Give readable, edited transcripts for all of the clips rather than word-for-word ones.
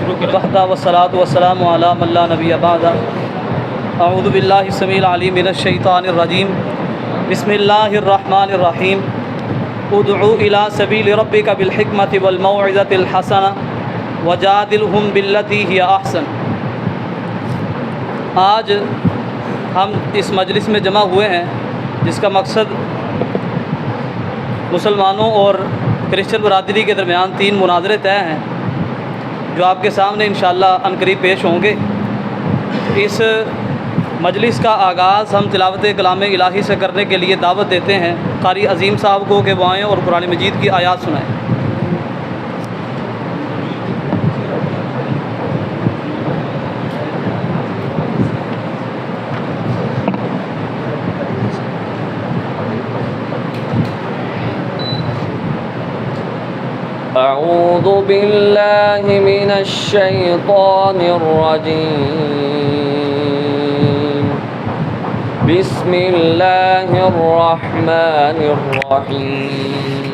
وحدہ والصلاۃ والسلام علی من لا نبی بعد اعوذ باللہ السمیع العلیم من الشیطان الرجیم بسم اللہ الرحمن الرحیم ادعو الی سبیل ربک بالحکمۃ والموعظۃ الحسنہ وجادلہم باللتی ہی احسن۔ آج ہم اس مجلس میں جمع ہوئے ہیں جس کا مقصد مسلمانوں اور کرسچن برادری کے درمیان 3 مناظرے طے ہیں جو آپ کے سامنے انشاءاللہ عنقریب پیش ہوں گے۔ اس مجلس کا آغاز ہم تلاوت کلام الہی سے کرنے کے لیے دعوت دیتے ہیں قاری عظیم صاحب کو کہ وہ آئیں اور قرآن مجید کی آیات سنائیں۔ اعوذ باللہ من الشیطان الرجیم بسم اللہ الرحمن الرحیم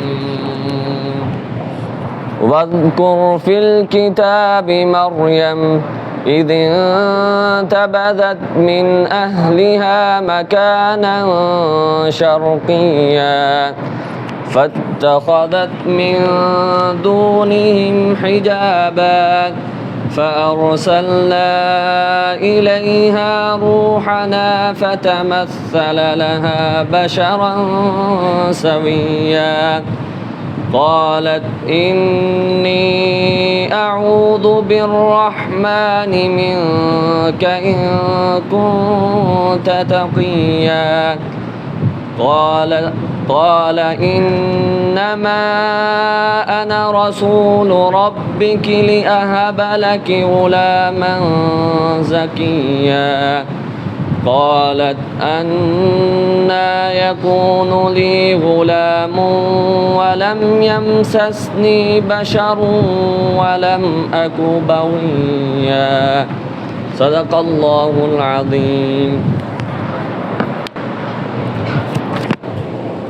واذکر فی الکتاب مریم اذ انتبذت من اہلها مکانا شرقیا فاتخذت من دونهم حجابا فأرسلنا إليها روحنا فتمثل لها بشرا سويا قالت إني أعوذ بالرحمن منك إن كنت تقيا قال إنما أنا رسول ربك لأهب لك غلاما زكيا قالت أنى يكون لي غلام ولم يمسسني بشر ولم أك بغيا صدق الله العظيم۔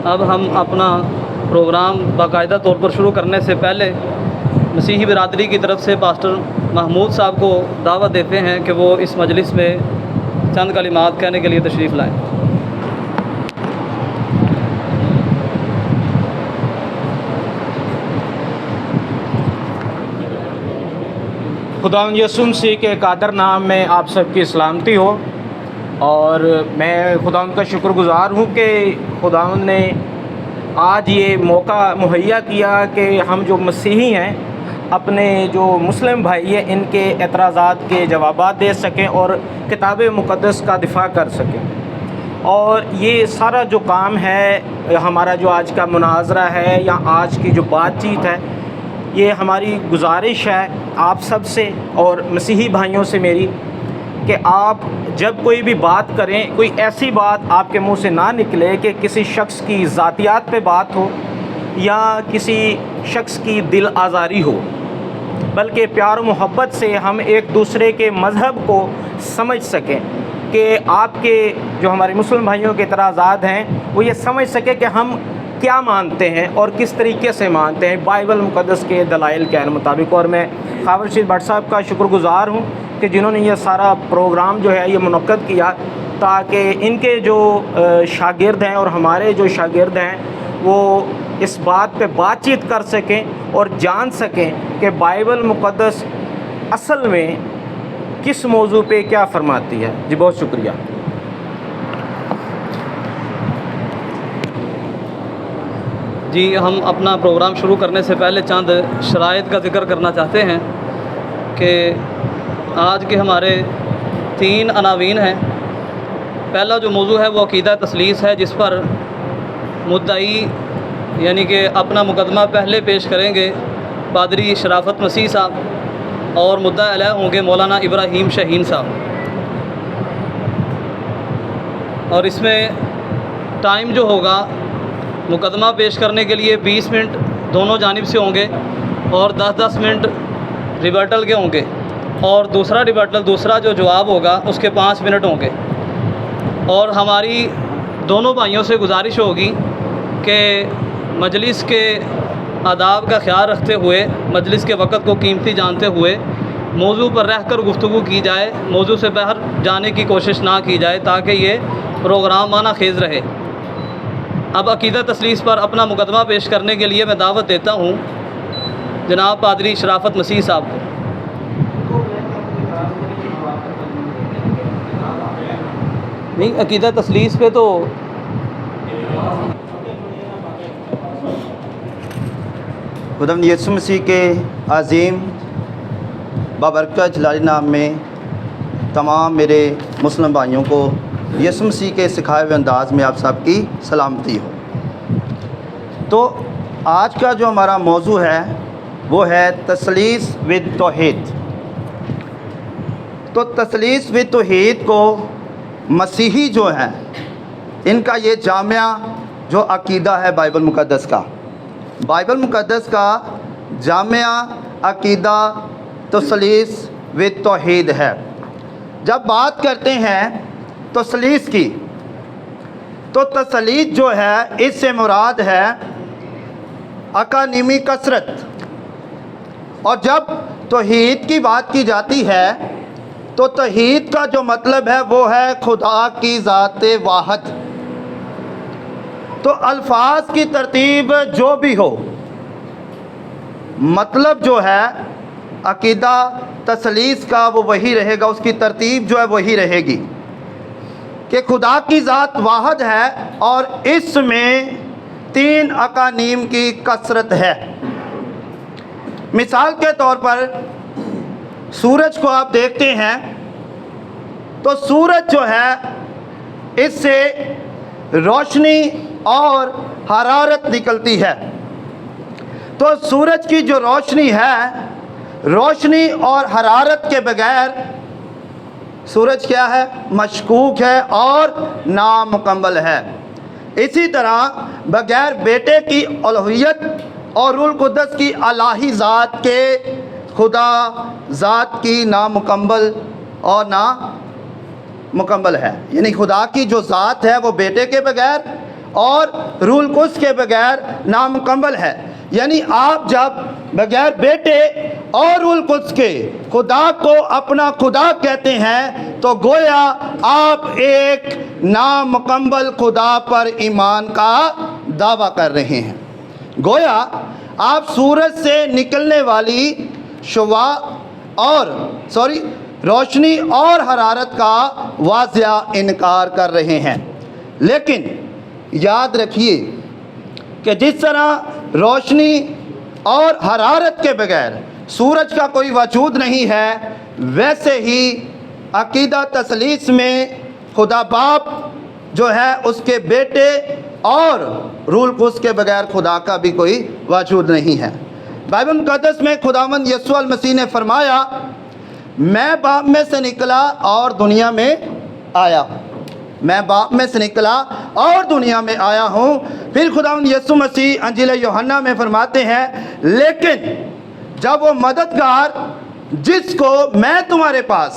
اب ہم اپنا پروگرام باقاعدہ طور پر شروع کرنے سے پہلے مسیحی برادری کی طرف سے پاسٹر محمود صاحب کو دعوت دیتے ہیں کہ وہ اس مجلس میں چند کلمات کہنے کے لیے تشریف لائیں۔ خداوند یسوع مسیح کے قادر نام میں آپ سب کی سلامتی ہو، اور میں خداوند کا شکر گزار ہوں کہ خداوند نے آج یہ موقع مہیا کیا کہ ہم جو مسیحی ہیں اپنے جو مسلم بھائی ہیں ان کے اعتراضات کے جوابات دے سکیں اور کتاب مقدس کا دفاع کر سکیں۔ اور یہ سارا جو کام ہے، ہمارا جو آج کا مناظرہ ہے یا آج کی جو بات چیت ہے، یہ ہماری گزارش ہے آپ سب سے اور مسیحی بھائیوں سے میری کہ آپ جب کوئی بھی بات کریں، کوئی ایسی بات آپ کے منہ سے نہ نکلے کہ کسی شخص کی ذاتیات پہ بات ہو یا کسی شخص کی دل آزاری ہو، بلکہ پیار و محبت سے ہم ایک دوسرے کے مذہب کو سمجھ سکیں، کہ آپ کے جو ہمارے مسلم بھائیوں کے اعتراضات ہیں وہ یہ سمجھ سکیں کہ ہم کیا مانتے ہیں اور کس طریقے سے مانتے ہیں بائبل مقدس کے دلائل کے مطابق۔ اور میں خاور رشید بٹ صاحب کا شکر گزار ہوں کہ جنہوں نے یہ سارا پروگرام جو ہے یہ منعقد کیا تاکہ ان کے جو شاگرد ہیں اور ہمارے جو شاگرد ہیں وہ اس بات پہ بات چیت کر سکیں اور جان سکیں کہ بائبل مقدس اصل میں کس موضوع پہ کیا فرماتی ہے۔ جی بہت شکریہ۔ جی ہم اپنا پروگرام شروع کرنے سے پہلے چند شرائط کا ذکر کرنا چاہتے ہیں کہ آج کے ہمارے 3 عناوین ہیں۔ پہلا جو موضوع ہے وہ عقیدہ تثلیث ہے، جس پر مدعی یعنی کہ اپنا مقدمہ پہلے پیش کریں گے پادری شرافت مسیح صاحب، اور مدعا علیہ ہوں گے مولانا ابراہیم شاہین صاحب۔ اور اس میں ٹائم جو ہوگا مقدمہ پیش کرنے کے لیے 20 منٹ دونوں جانب سے ہوں گے اور 10-10 منٹ ریبرٹل کے ہوں گے، اور دوسرا جو جواب ہوگا اس کے 5 منٹ ہوں گے۔ اور ہماری دونوں بھائیوں سے گزارش ہوگی کہ مجلس کے آداب کا خیال رکھتے ہوئے، مجلس کے وقت کو قیمتی جانتے ہوئے موضوع پر رہ کر گفتگو کی جائے، موضوع سے باہر جانے کی کوشش نہ کی جائے تاکہ یہ پروگرام معنی خیز رہے۔ اب عقیدہ تثلیث پر اپنا مقدمہ پیش کرنے کے لیے میں دعوت دیتا ہوں جناب پادری شرافت مسیح صاحب کو۔ نہیں، عقیدہ تثلیث پہ تو خداوند یسوع مسیح کے عظیم بابرکت جلالی نام میں تمام میرے مسلم بھائیوں کو یسوع مسیح کے سکھائے ہوئے انداز میں آپ سب کی سلامتی ہو۔ تو آج کا جو ہمارا موضوع ہے وہ ہے تثلیث ود توحید۔ تو تثلیث ود توحید کو مسیحی جو ہیں ان کا یہ جامعہ جو عقیدہ ہے بائبل مقدس کا جامعہ عقیدہ تثلیث ود توحید ہے۔ جب بات کرتے ہیں تثلیث کی تو تثلیث جو ہے اس سے مراد ہے اکانیمی کثرت، اور جب توحید کی بات کی جاتی ہے تو توحید کا جو مطلب ہے وہ ہے خدا کی ذات واحد۔ تو الفاظ کی ترتیب جو بھی ہو، مطلب جو ہے عقیدہ تثلیث کا وہ وہی رہے گا، اس کی ترتیب جو ہے وہی رہے گی کہ خدا کی ذات واحد ہے اور اس میں 3 اقانیم کی کثرت ہے۔ مثال کے طور پر سورج کو آپ دیکھتے ہیں تو سورج جو ہے اس سے روشنی اور حرارت نکلتی ہے۔ تو سورج کی جو روشنی ہے، روشنی اور حرارت کے بغیر سورج کیا ہے؟ مشکوک ہے اور نامکمل ہے۔ اسی طرح بغیر بیٹے کی الوہیت اور روح القدس کی الہی ذات کے خدا ذات کی نامکمل اور نامکمل ہے، یعنی خدا کی جو ذات ہے وہ بیٹے کے بغیر اور روح القدس کے بغیر نامکمل ہے۔ یعنی آپ جب بغیر بیٹے اور روح القدس کے خدا کو اپنا خدا کہتے ہیں تو گویا آپ ایک نامکمل خدا پر ایمان کا دعویٰ کر رہے ہیں۔ گویا آپ سورج سے نکلنے والی شعاع اور روشنی اور حرارت کا واضح انکار کر رہے ہیں۔ لیکن یاد رکھیے کہ جس طرح روشنی اور حرارت کے بغیر سورج کا کوئی وجود نہیں ہے، ویسے ہی عقیدہ تثلیث میں خدا باپ جو ہے اس کے بیٹے اور روح القدس کے بغیر خدا کا بھی کوئی وجود نہیں ہے۔ بائبل مقدس میں خداوند یسوع المسیح نے فرمایا، میں باپ میں سے نکلا اور دنیا میں آیا ہوں، میں باپ میں سے نکلا اور دنیا میں آیا ہوں۔ پھر خداوند یسوع مسیح انجیل یوحنا میں فرماتے ہیں، لیکن جب وہ مددگار جس کو میں تمہارے پاس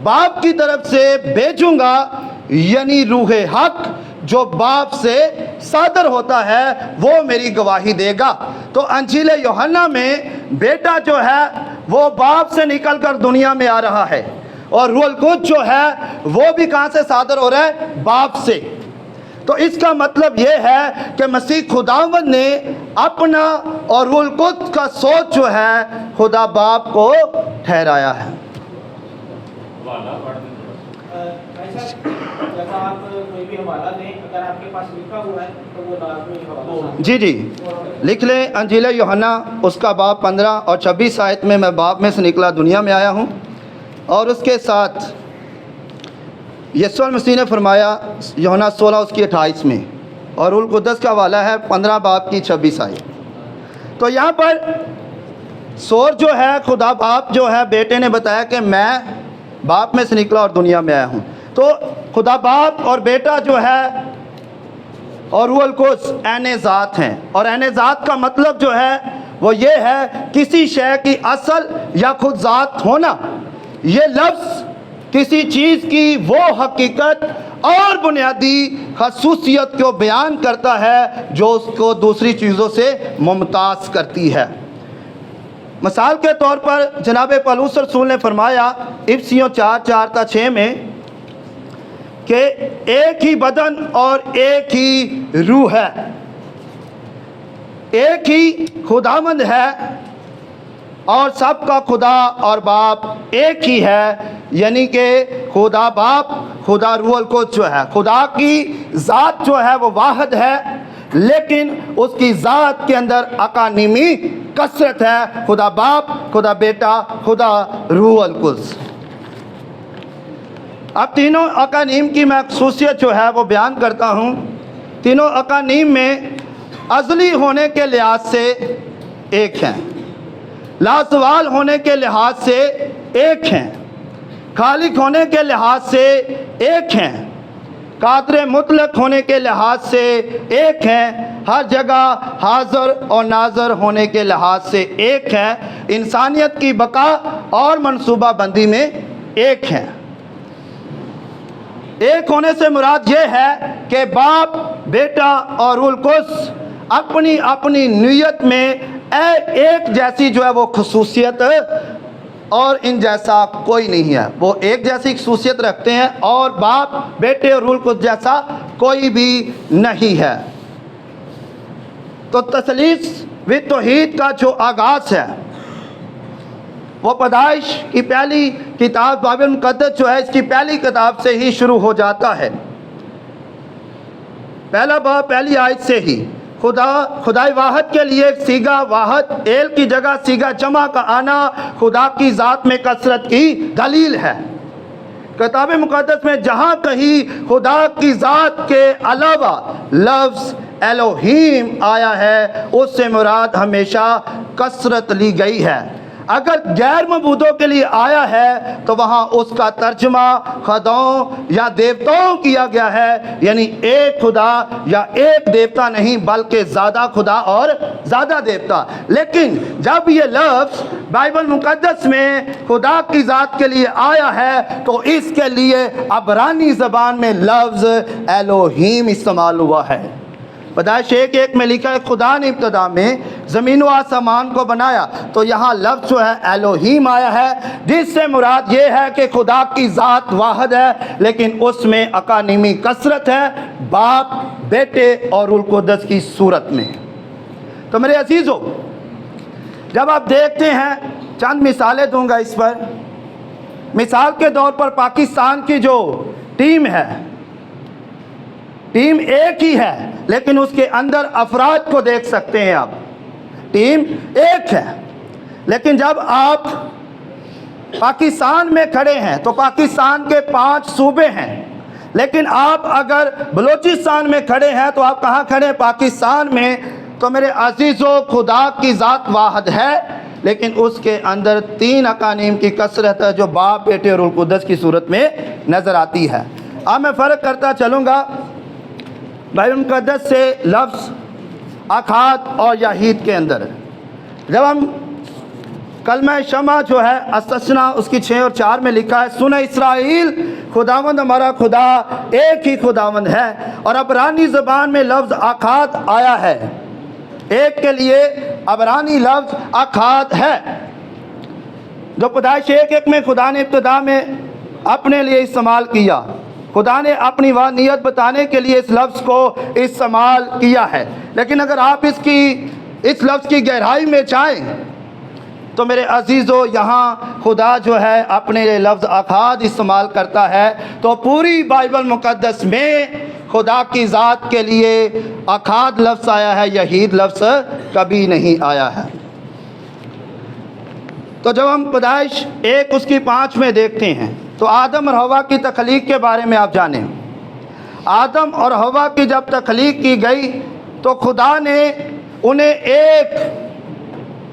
باپ کی طرف سے بھیجوں گا، یعنی روح حق جو باپ سے صادر ہوتا ہے، وہ میری گواہی دے گا۔ تو انجیل یوحنا میں بیٹا جو ہے وہ باپ سے نکل کر دنیا میں آ رہا ہے، اور روح القدس جو ہے وہ بھی کہاں سے صادر ہو رہا ہے؟ باپ سے۔ تو اس کا مطلب یہ ہے کہ مسیح خداوند نے اپنا اور روح القدس کا سوچ جو ہے خدا باپ کو ٹھہرایا ہے۔ جی لکھ لیں، انجیل یوحنا اس کا باب 15 اور 26 آیت میں باپ میں سے نکلا دنیا میں آیا ہوں، اور اس کے ساتھ یسوع المسیح نے فرمایا یوحنا 16 اس کی 28 میں، اور روح القدس کا حوالہ ہے 15 باب کی 26 آیت۔ تو یہاں پر سور جو ہے خدا باپ جو ہے بیٹے نے بتایا کہ میں باپ میں سے نکلا اور دنیا میں آیا ہوں۔ تو خدا باپ اور بیٹا جو ہے اور روح القدس عین ذات ہیں، اور عین ذات کا مطلب جو ہے وہ یہ ہے کسی شے کی اصل یا خود ذات ہونا۔ یہ لفظ کسی چیز کی وہ حقیقت اور بنیادی خصوصیت کو بیان کرتا ہے جو اس کو دوسری چیزوں سے ممتاز کرتی ہے۔ مثال کے طور پر جناب پالوس رسول نے فرمایا افسیوں 4:4-6 میں کہ ایک ہی بدن اور ایک ہی روح ہے، ایک ہی خداوند ہے اور سب کا خدا اور باپ ایک ہی ہے، یعنی کہ خدا باپ، خدا روح القدس جو ہے، خدا کی ذات جو ہے وہ واحد ہے، لیکن اس کی ذات کے اندر اقانیمی کثرت ہے، خدا باپ، خدا بیٹا، خدا روح القدس۔ اب تینوں اقانیم کی میں خصوصیت جو ہے وہ بیان کرتا ہوں۔ تینوں اقانیم میں ازلی ہونے کے لحاظ سے ایک ہیں، لازوال ہونے کے لحاظ سے ایک ہیں، خالق ہونے کے لحاظ سے ایک ہیں، قادر مطلق ہونے کے لحاظ سے ایک ہیں، ہر جگہ حاضر اور ناظر ہونے کے لحاظ سے ایک ہیں، انسانیت کی بقا اور منصوبہ بندی میں ایک ہیں۔ ایک ہونے سے مراد یہ ہے کہ باپ، بیٹا اور روح القدس اپنی اپنی نیت میں ایک جیسی جو ہے وہ خصوصیت اور ان جیسا کوئی نہیں ہے، وہ ایک جیسی خصوصیت رکھتے ہیں اور باپ، بیٹے اور روح القدس جیسا کوئی بھی نہیں ہے۔ تو تثلیث و توحید کا جو آغاز ہے وہ پیدائش کی پہلی کتاب بائبل مقدس جو ہے اس کی پہلی کتاب سے ہی شروع ہو جاتا ہے۔ پہلا باب پہلی آیت سے ہی خدائے واحد کے لیے سیگا واحد ایل کی جگہ سیگا جمع کا آنا خدا کی ذات میں کثرت کی دلیل ہے۔ کتاب مقدس میں جہاں کہیں خدا کی ذات کے علاوہ لفظ الوہیم آیا ہے اس سے مراد ہمیشہ کثرت لی گئی ہے۔ اگر غیر معبودوں کے لیے آیا ہے تو وہاں اس کا ترجمہ خداؤں یا دیوتاؤں کیا گیا ہے، یعنی ایک خدا یا ایک دیوتا نہیں بلکہ زیادہ خدا اور زیادہ دیوتا۔ لیکن جب یہ لفظ بائبل مقدس میں خدا کی ذات کے لیے آیا ہے تو اس کے لیے عبرانی زبان میں لفظ الوہیم استعمال ہوا ہے۔ پیدائش 1:1 میں لکھا ہے خدا نے ابتدا میں زمین و آسمان کو بنایا، تو یہاں لفظ جو ہے الوہیم آیا ہے جس سے مراد یہ ہے کہ خدا کی ذات واحد ہے لیکن اس میں اقانیمی کثرت ہے، باپ، بیٹے اور روح القدس کی صورت میں۔ تو میرے عزیزو، جب آپ دیکھتے ہیں، چند مثالیں دوں گا اس پر۔ مثال کے طور پر پاکستان کی جو ٹیم ہے، ٹیم ایک ہی ہے لیکن اس کے اندر افراد کو دیکھ سکتے ہیں آپ۔ ٹیم ایک ہے لیکن جب آپ پاکستان میں کھڑے ہیں تو پاکستان کے 5 صوبے ہیں، لیکن آپ اگر بلوچستان میں کھڑے ہیں تو آپ کہاں کھڑے ہیں؟ پاکستان میں۔ تو میرے عزیزو، خدا کی ذات واحد ہے لیکن اس کے اندر 3 اقانیم کی کثرت ہے جو باپ، بیٹے اور روح القدس کی صورت میں نظر آتی ہے۔ اب میں فرق کرتا چلوں گا بائبل مقدس سے لفظ اکھاد اور یحید کے اندر۔ جب ہم کلمہ شمع جو ہے استثنا اس کی 6 اور 4 میں لکھا ہے سن اسرائیل خداوند ہمارا خدا ایک ہی خداوند ہے، اور عبرانی زبان میں لفظ اکھاد آیا ہے، ایک کے لیے عبرانی لفظ اکھاد ہے جو پیدائش 1:1 میں خدا نے ابتدا میں اپنے لیے استعمال کیا۔ خدا نے اپنی نیت بتانے کے لیے اس لفظ کو استعمال کیا ہے، لیکن اگر آپ اس لفظ کی گہرائی میں جائیں تو میرے عزیزو یہاں خدا جو ہے اپنے لیے لفظ اکھاد استعمال کرتا ہے۔ تو پوری بائبل مقدس میں خدا کی ذات کے لیے اکھاد لفظ آیا ہے، یحید لفظ کبھی نہیں آیا ہے۔ تو جب ہم پیدائش 1 اس کی 5 میں دیکھتے ہیں تو آدم اور حوا کی تخلیق کے بارے میں آپ جانیں۔ آدم اور حوا کی جب تخلیق کی گئی تو خدا نے انہیں ایک،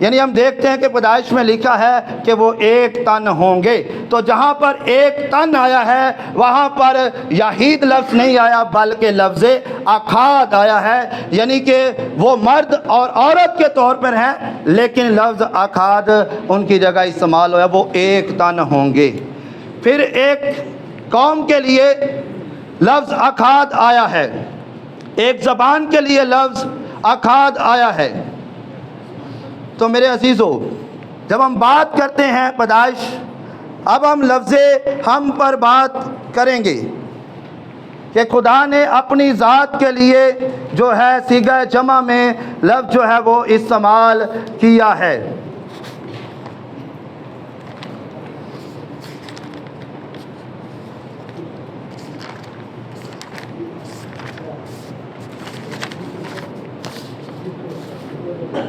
یعنی ہم دیکھتے ہیں کہ پیدائش میں لکھا ہے کہ وہ ایک تن ہوں گے، تو جہاں پر ایک تن آیا ہے وہاں پر یحید لفظ نہیں آیا بلکہ لفظ اکھاد آیا ہے، یعنی کہ وہ مرد اور عورت کے طور پر ہیں لیکن لفظ اکھاد ان کی جگہ استعمال ہوا، وہ ایک تن ہوں گے۔ پھر ایک قوم کے لیے لفظ اکھاد آیا ہے، ایک زبان کے لیے لفظ اکھاد آیا ہے۔ تو میرے عزیزو، جب ہم بات کرتے ہیں پیدائش، اب ہم لفظ ہم پر بات کریں گے کہ خدا نے اپنی ذات کے لیے جو ہے صیغہ جمع میں لفظ جو ہے وہ استعمال کیا ہے۔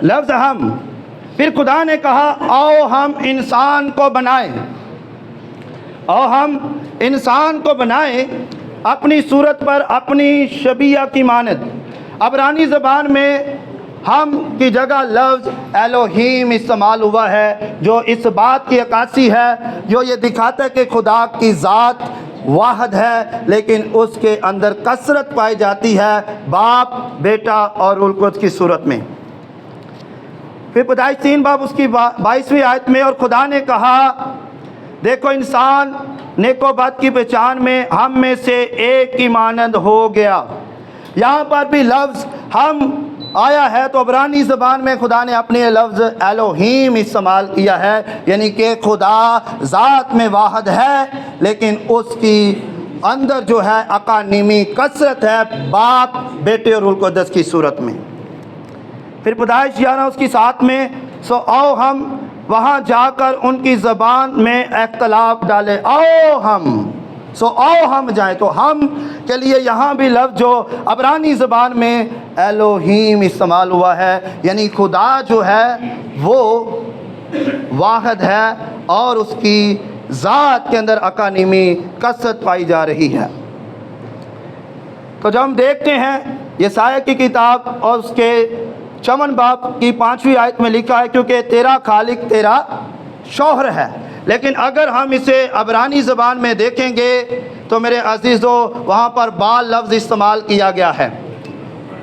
لفظ ہم، پھر خدا نے کہا آؤ ہم انسان کو بنائیں، آؤ ہم انسان کو بنائیں اپنی صورت پر، اپنی شبیہ کی مانند۔ عبرانی زبان میں ہم کی جگہ لفظ الوہیم استعمال ہوا ہے، جو اس بات کی عکاسی ہے، جو یہ دکھاتا ہے کہ خدا کی ذات واحد ہے لیکن اس کے اندر کثرت پائی جاتی ہے، باپ، بیٹا اور روح القدس کی صورت میں۔ پھر پیدائش 3 باب اس کی 22ویں آیت میں، اور خدا نے کہا دیکھو انسان نیک و بد کی پہچان میں ہم میں سے ایک کی مانند ہو گیا۔ یہاں پر بھی لفظ ہم آیا ہے تو عبرانی زبان میں خدا نے اپنے لفظ الوہیم استعمال کیا ہے، یعنی کہ خدا ذات میں واحد ہے لیکن اس کی اندر جو ہے اقانیمی کثرت ہے، باپ، بیٹے اور روح القدس کی صورت میں۔ پھر پیدائش 11 اس کی 7 میں، سو آؤ ہم وہاں جا کر ان کی زبان میں اختلاف ڈالے، آؤ ہم، سو آؤ ہم جائیں، تو ہم کے لیے یہاں بھی لفظ جو عبرانی زبان میں الوہیم استعمال ہوا ہے، یعنی خدا جو ہے وہ واحد ہے اور اس کی ذات کے اندر اقانیمی کثرت پائی جا رہی ہے۔ تو جب ہم دیکھتے ہیں یسایہ کی کتاب اور اس کے 54 باب کی 5ویں آیت میں لکھا ہے کیونکہ تیرا خالق تیرا شوہر ہے، لیکن اگر ہم اسے عبرانی زبان میں دیکھیں گے تو میرے عزیزو وہاں پر بال لفظ استعمال کیا گیا ہے۔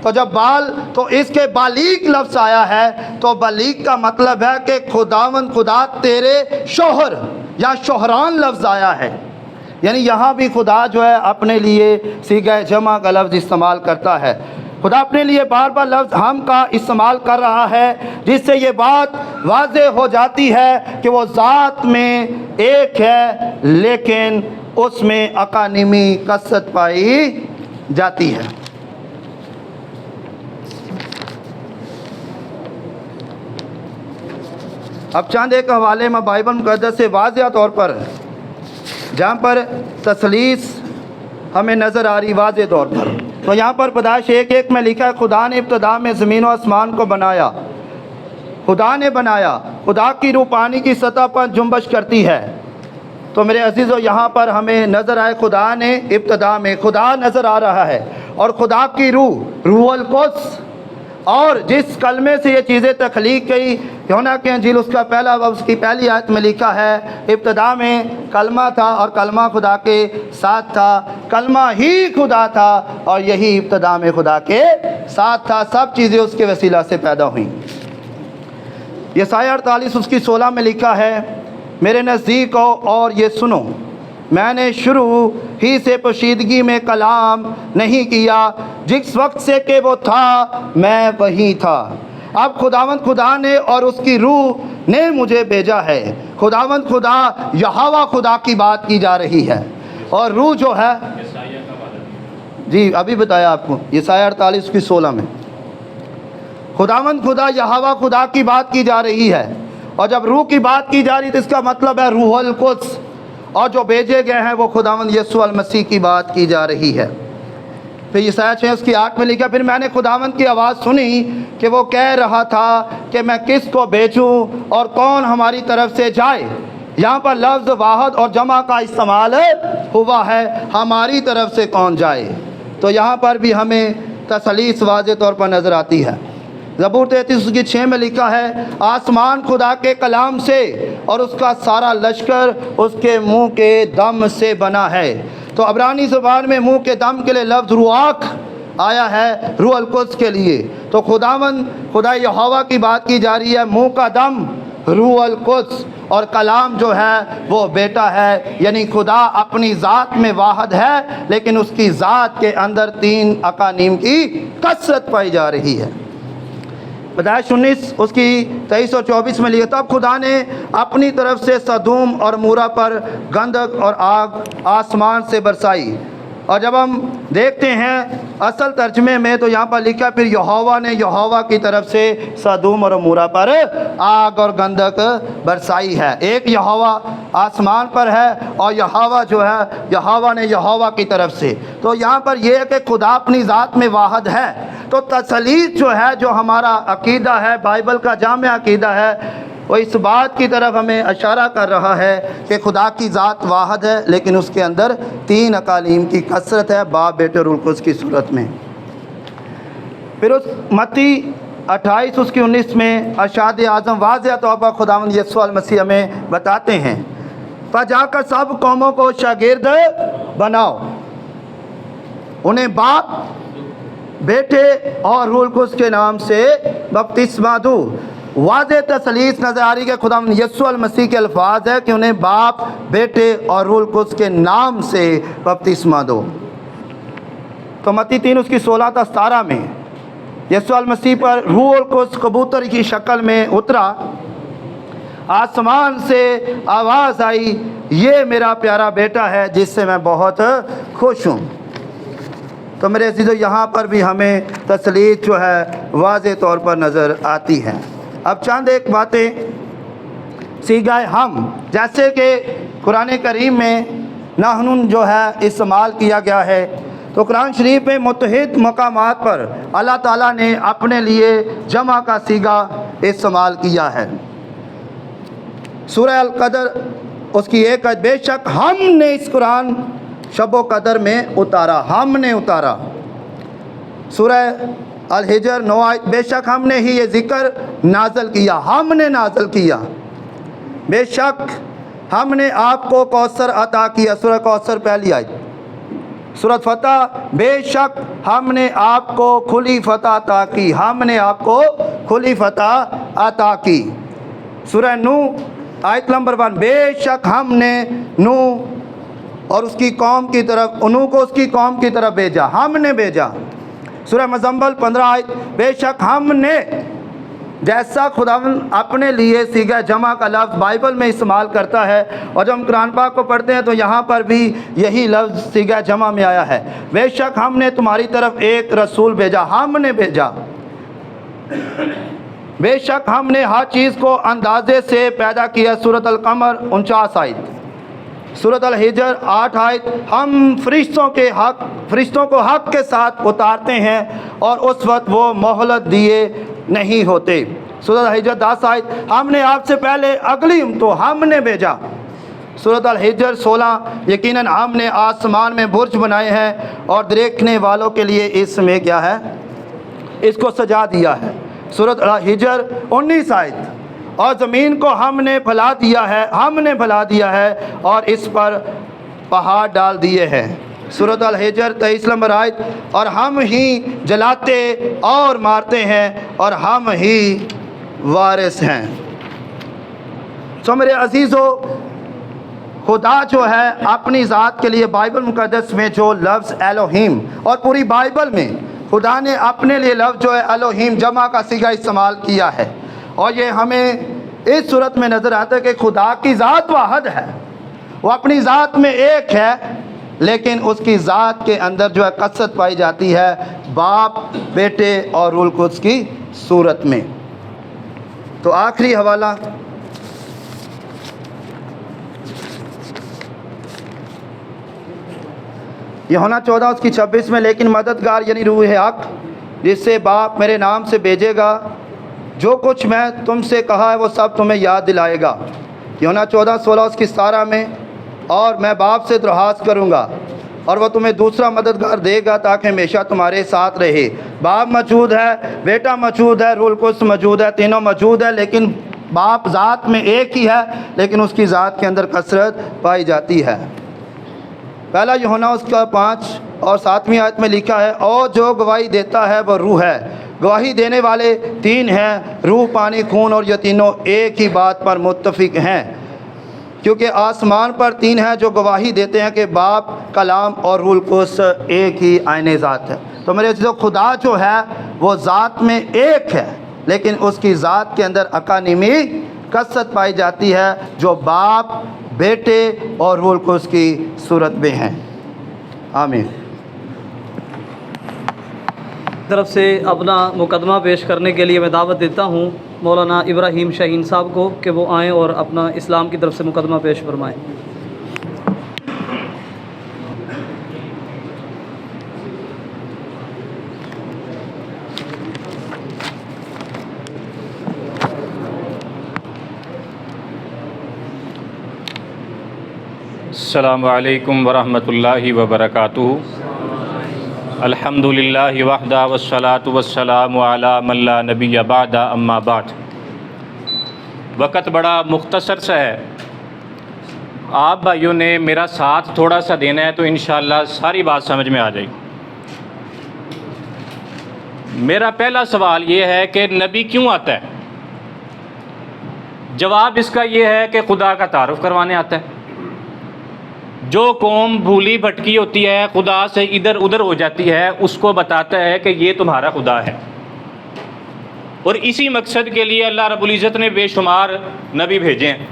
تو جب بال، تو اس کے بالیغ لفظ آیا ہے، تو بالیغ کا مطلب ہے کہ خداوند خدا تیرے شوہر یا شوہران لفظ آیا ہے، یعنی یہاں بھی خدا جو ہے اپنے لیے صیغہ جمع کا لفظ استعمال کرتا ہے۔ خدا اپنے لیے بار بار لفظ ہم کا استعمال کر رہا ہے، جس سے یہ بات واضح ہو جاتی ہے کہ وہ ذات میں ایک ہے لیکن اس میں اقانیمی کثرت پائی جاتی ہے۔ اب چند ایک حوالے میں بائبل مقدس سے واضح طور پر جہاں پر تثلیث ہمیں نظر آ رہی واضح طور پر، تو یہاں پر پیدائش 1:1 میں لکھا ہے خدا نے ابتدا میں زمین و آسمان کو بنایا، خدا نے بنایا، خدا کی روح پانی کی سطح پر جنبش کرتی ہے۔ تو میرے عزیزو یہاں پر ہمیں نظر آئے خدا نے ابتدا میں، خدا نظر آ رہا ہے، اور خدا کی روح القدس، اور جس کلمے سے یہ چیزیں تخلیق کی، یوحنا کی انجیل اس کا پہلا باب اس کی پہلی آیت میں لکھا ہے ابتدا میں کلمہ تھا اور کلمہ خدا کے ساتھ تھا، کلمہ ہی خدا تھا اور یہی ابتدا میں خدا کے ساتھ تھا، سب چیزیں اس کے وسیلہ سے پیدا ہوئیں۔ یسایہ 48 اس کی 16 میں لکھا ہے میرے نزدیک آؤ اور یہ سنو، میں نے شروع ہی سے پوشیدگی میں کلام نہیں کیا، جس وقت سے کہ وہ تھا میں وہی تھا۔ اب خداوند خدا نے اور اس کی روح نے مجھے بھیجا ہے۔ خداوند خدا یہوہ خدا کی بات کی جا رہی ہے، اور روح جو ہے، جی ابھی بتایا آپ کو، یسایہ 48 کی 16 میں خداوند خدا یہوہ خدا کی بات کی جا رہی ہے، اور جب روح کی بات کی جا رہی تو اس کا مطلب ہے روح القدس، اور جو بھیجے گئے ہیں وہ خداوند یسوع المسیح کی بات کی جا رہی ہے۔ پھر یسایہ 6 اس کی 8 میں لکھا پھر میں نے خداوند کی آواز سنی کہ وہ کہہ رہا تھا کہ میں کس کو بھیجوں اور کون ہماری طرف سے جائے۔ یہاں پر لفظ واحد اور جمع کا استعمال ہوا ہے، ہماری طرف سے کون جائے، تو یہاں پر بھی ہمیں تثلیث واضح طور پر نظر آتی ہے۔ زبور 33 کی 6 میں لکھا ہے آسمان خدا کے کلام سے اور اس کا سارا لشکر اس کے منہ کے دم سے بنا ہے۔ تو عبرانی زبان میں منہ کے دم کے لیے لفظ رواق آیا ہے، روح القدس کے لیے۔ تو خدا یہوہ کی بات کی جا رہی ہے، منہ کا دم روح القدس، اور کلام جو ہے وہ بیٹا ہے، یعنی خدا اپنی ذات میں واحد ہے لیکن اس کی ذات کے اندر 3 اقانیم کی کثرت پائی جا رہی ہے۔ پیدائش 19 اس کی 23 اور 24 میں لکھا، تب خدا نے اپنی طرف سے سدوم اور مورا پر گندک اور آگ آسمان سے برسائی۔ اور جب ہم دیکھتے ہیں اصل ترجمے میں تو یہاں پر لکھا پھر یہوہ نے یہوہ کی طرف سے سدوم اور مورا پر آگ اور گندک برسائی ہے۔ ایک یہوہ آسمان پر ہے اور یہوہ جو ہے یہوہ نے یہوہ کی طرف سے۔ تو یہاں پر یہ ہے کہ خدا اپنی ذات میں واحد ہے۔ تو تثلیث جو ہے جو ہمارا عقیدہ ہے، بائبل کا جامع عقیدہ ہے، وہ اس بات کی طرف ہمیں اشارہ کر رہا ہے کہ خدا کی ذات واحد ہے، لیکن اس کے اندر 3 اقالیم کی کثرت ہے، باپ بیٹے اور روح القدس کی صورت میں۔ پھر اس متی 28 اس کی 19 میں ارشاد اعظم واضح طور پر خداوند یسوع المسیح ہمیں بتاتے ہیں، جا کر سب قوموں کو شاگرد بناؤ، انہیں باپ بیٹے اور روح القدس کے نام سے بپتسمہ دو۔ واضح تثلیث نظر آ رہی ہے کہ خداوند یسوع المسیح کے الفاظ ہے کہ انہیں باپ بیٹے اور روح القدس کے نام سے بپتسمہ دو۔ تو متی 3 اس کی 16 تا 17 میں یسوع المسیح پر روح القدس کبوتر کی شکل میں اترا، آسمان سے آواز آئی، یہ میرا پیارا بیٹا ہے جس سے میں بہت خوش ہوں۔ تو میرے عزیزو یہاں پر بھی ہمیں تثلیث جو ہے واضح طور پر نظر آتی ہے۔ اب چند ایک باتیں سیغہ ہم، جیسے کہ قرآن کریم میں نحن جو ہے استعمال کیا گیا ہے، تو قرآن شریف میں متعدد مقامات پر اللہ تعالیٰ نے اپنے لیے جمع کا سیغہ استعمال کیا ہے۔ سورہ القدر اس کی 1 آیت، بے شک ہم نے اس قرآن شب و قدر میں اتارا، ہم نے اتارا۔ سورہ الحجر 9 آیت، بے شک ہم نے ہی یہ ذکر نازل کیا، ہم نے نازل کیا۔ بے شک ہم نے آپ کو کوثر عطا کیا، سورہ کوثر پہلی آیت۔ سورۃ فتح، بے شک ہم نے آپ کو کھلی فتح عطا کی، ہم نے آپ کو کھلی فتح عطا کی۔ سورہ نوح آیت نمبر 1، بے شک ہم نے نوح اور اس کی قوم کی طرف، انہوں کو اس کی قوم کی طرف بھیجا، ہم نے بھیجا۔ سورہ مزمل 15 آیت، بے شک ہم نے، جیسا خداوند اپنے لیے سیغہ جمع کا لفظ بائبل میں استعمال کرتا ہے، اور جب ہم قرآن پاک کو پڑھتے ہیں تو یہاں پر بھی یہی لفظ سیغہ جمع میں آیا ہے، بے شک ہم نے تمہاری طرف ایک رسول بھیجا، ہم نے بھیجا۔ بے شک ہم نے ہر چیز کو اندازے سے پیدا کیا، سورۃ القمر 49 آیت۔ سورۃ الحجر 8 آیت، ہم فرشتوں کو حق کے ساتھ اتارتے ہیں اور اس وقت وہ مہلت دیے نہیں ہوتے۔ سورۃ الحجر 10 آیت، ہم نے آپ سے پہلے اگلی امتوں ہم نے بھیجا۔ سورۃ الحجر 16، یقیناً ہم نے آسمان میں برج بنائے ہیں اور دیکھنے والوں کے لیے اس میں کیا ہے، اس کو سجا دیا ہے۔ سورۃ الحجر 19 آیت، اور زمین کو ہم نے پھیلا دیا ہے، ہم نے پھیلا دیا ہے اور اس پر پہاڑ ڈال دیے ہیں۔ سورۃ الحجر 23 نمبر آیت، اور ہم ہی جلاتے اور مارتے ہیں اور ہم ہی وارث ہیں۔ تو میرے عزیزو، خدا جو ہے اپنی ذات کے لیے بائبل مقدس میں جو لفظ الوہیم، اور پوری بائبل میں خدا نے اپنے لیے لفظ جو ہے الوہیم جمع کا صیغہ استعمال کیا ہے، اور یہ ہمیں اس صورت میں نظر آتا ہے کہ خدا کی ذات واحد ہے، وہ اپنی ذات میں ایک ہے، لیکن اس کی ذات کے اندر جو ہے کثرت پائی جاتی ہے باپ، بیٹے اور روح القدس کی صورت میں۔ تو آخری حوالہ یوحنا 14 اس کی 26 میں، لیکن مددگار یعنی روح حق جس سے باپ میرے نام سے بھیجے گا، جو کچھ میں تم سے کہا ہے وہ سب تمہیں یاد دلائے گا۔ یوحنا 14:16 اس کی 17 میں، اور میں باپ سے درخواست کروں گا اور وہ تمہیں دوسرا مددگار دے گا تاکہ ہمیشہ تمہارے ساتھ رہے۔ باپ موجود ہے، بیٹا موجود ہے، روح القدس موجود ہے، تینوں موجود ہے، لیکن باپ ذات میں ایک ہی ہے، لیکن اس کی ذات کے اندر کثرت پائی جاتی ہے۔ پہلا یوحنا اس کا 5 اور 7ویں آیت میں لکھا ہے، اور جو گواہی دیتا ہے وہ روح ہے۔ گواہی دینے والے 3 ہیں، روح، پانی، خون، اور یہ تینوں ایک ہی بات پر متفق ہیں، کیونکہ آسمان پر 3 ہیں جو گواہی دیتے ہیں کہ باپ، کلام اور روح القدس ایک ہی عین ذات ہے۔ تو میرے عزیزو، خدا جو ہے وہ ذات میں ایک ہے، لیکن اس کی ذات کے اندر اکانیمی کثرت پائی جاتی ہے جو باپ، بیٹے اور روح القدس کی صورت میں ہیں۔ آمین۔ طرف سے اپنا مقدمہ پیش کرنے کے لیے میں دعوت دیتا ہوں مولانا ابراہیم شاہین صاحب کو کہ وہ آئیں اور اپنا اسلام کی طرف سے مقدمہ پیش فرمائیں۔ السلام علیکم ورحمۃ اللہ وبرکاتہ۔ الحمدللہ وحدہ والصلاۃ والسلام علی من لا نبی بعد، اما بعد۔ وقت بڑا مختصر سا ہے، آپ بھائیوں نے میرا ساتھ تھوڑا سا دینا ہے تو انشاءاللہ ساری بات سمجھ میں آ جائے گی۔ میرا پہلا سوال یہ ہے کہ نبی کیوں آتا ہے؟ جواب اس کا یہ ہے کہ خدا کا تعارف کروانے آتا ہے۔ جو قوم بھولی بھٹکی ہوتی ہے، خدا سے ادھر ادھر ہو جاتی ہے، اس کو بتاتا ہے کہ یہ تمہارا خدا ہے۔ اور اسی مقصد کے لیے اللہ رب العزت نے بے شمار نبی بھیجے ہیں،